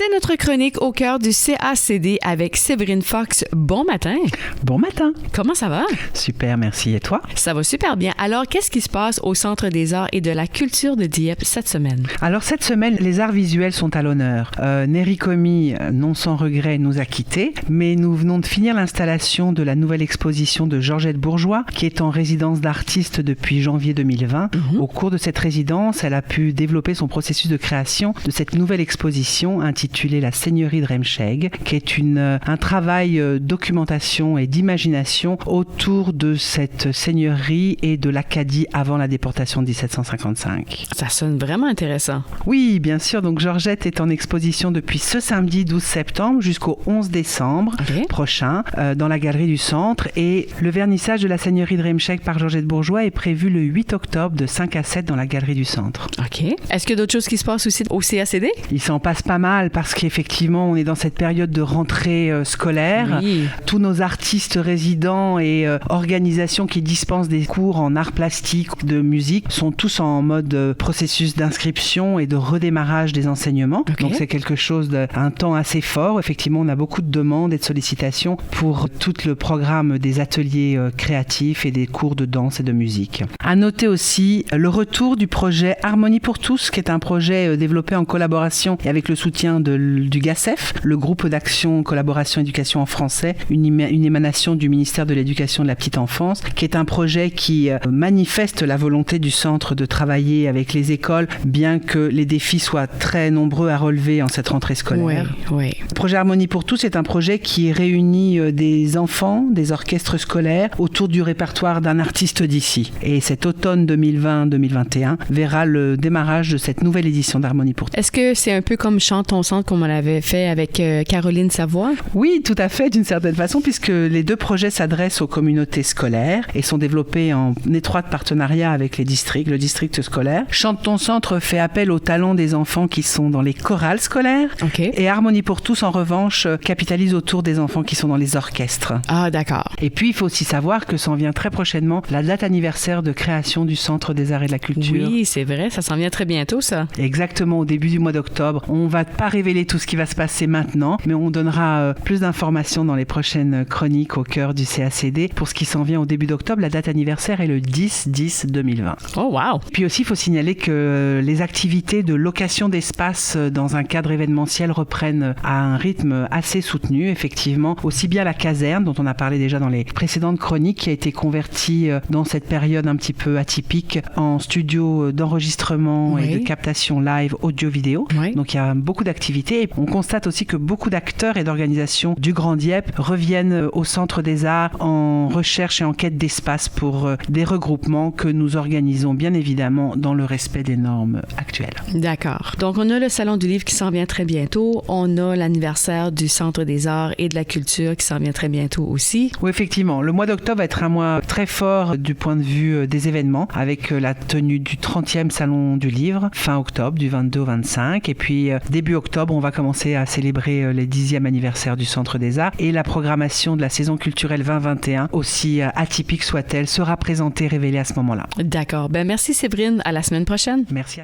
C'est notre chronique au cœur du CACD avec Séverine Fox. Bon matin. Bon matin. Comment ça va? Super, merci. Et toi? Ça va super bien. Alors, qu'est-ce qui se passe au Centre des arts et de la culture de Dieppe cette semaine? Alors, cette semaine, les arts visuels sont à l'honneur. Neri Comi, non sans regret, nous a quittés, mais nous venons de finir l'installation de la nouvelle exposition de Georgette Bourgeois, qui est en résidence d'artiste depuis janvier 2020. Au cours de cette résidence, elle a pu développer son processus de création de cette nouvelle exposition intitulée La Seigneurie de Remscheid, qui est un travail documentation et d'imagination autour de cette seigneurie et de l'Acadie avant la déportation de 1755. Ça sonne vraiment intéressant. Oui, bien sûr. Donc, Georgette est en exposition depuis ce samedi 12 septembre jusqu'au 11 décembre prochain dans la galerie du Centre. Et le vernissage de La Seigneurie de Remscheid par Georgette Bourgeois est prévu le 8 octobre de 5 à 7 dans la galerie du Centre. OK. Est-ce qu'il y a d'autres choses qui se passent aussi au CACD? Il s'en passe pas mal parce qu'effectivement, on est dans cette période de rentrée scolaire. Oui. Tous nos artistes résidents et organisations qui dispensent des cours en arts plastiques, de musique, sont tous en mode processus d'inscription et de redémarrage des enseignements. Donc c'est quelque chose d'un temps assez fort. Effectivement, on a beaucoup de demandes et de sollicitations pour tout le programme des ateliers créatifs et des cours de danse et de musique. À noter aussi le retour du projet Harmonie pour tous, qui est un projet développé en collaboration et avec le soutien du GACEF, le groupe d'action collaboration éducation en français, une émanation du ministère de l'Éducation de la petite enfance, qui est un projet qui manifeste la volonté du centre de travailler avec les écoles, bien que les défis soient très nombreux à relever en cette rentrée scolaire. Oui. Le projet Harmonie pour tous est un projet qui réunit des enfants, des orchestres scolaires autour du répertoire d'un artiste d'ici. Et cet automne 2020-2021 verra le démarrage de cette nouvelle édition d'Harmonie pour tous. Est-ce que c'est un peu comme Chante ton centre comme on l'avait fait avec Caroline Savoie? Oui, tout à fait, d'une certaine façon, puisque les deux projets s'adressent aux communautés scolaires et sont développés en étroit partenariat avec les districts, le district scolaire. Chante ton centre fait appel aux talents des enfants qui sont dans les chorales scolaires. Et Harmonie pour tous, en revanche, capitalise autour des enfants qui sont dans les orchestres. Ah, d'accord. Et puis, il faut aussi savoir que s'en vient très prochainement la date anniversaire de création du Centre des arts et de la culture. Oui, c'est vrai, ça s'en vient très bientôt, ça. Exactement, au début du mois d'octobre. On ne va pas révéler tout ce qui va se passer maintenant, mais on donnera plus d'informations dans les prochaines chroniques au cœur du CACD. Pour ce qui s'en vient au début d'octobre, la date anniversaire est le 10-10-2020. Oh, wow! Puis aussi, il faut signaler que les activités de location d'espace dans un cadre événementiel reprennent à un rythme assez soutenu, effectivement. Aussi bien la caserne, dont on a parlé déjà dans les précédentes chroniques, qui a été convertie dans cette période un petit peu atypique en studio d'enregistrement et de captation live audio-vidéo. Donc il y a beaucoup d'activités. Et on constate aussi que beaucoup d'acteurs et d'organisations du Grand Dieppe reviennent au Centre des Arts en recherche et en quête d'espace pour des regroupements que nous organisons bien évidemment dans le respect des normes actuelles. D'accord. Donc on a le Salon du Livre qui s'en vient très bientôt. On a l'anniversaire du Centre des Arts et de la Culture qui s'en vient très bientôt aussi. Oui, effectivement. Le mois d'octobre va être un mois très fort du point de vue des événements, avec la tenue du 30e Salon du Livre, fin octobre, du 22 au 25. Et puis, début octobre, on va commencer à célébrer les 10e anniversaire du Centre des Arts. Et la programmation de la saison culturelle 2021, aussi atypique soit-elle, sera présentée, révélée à ce moment-là. D'accord. Ben merci Séverine. À la semaine prochaine. Merci.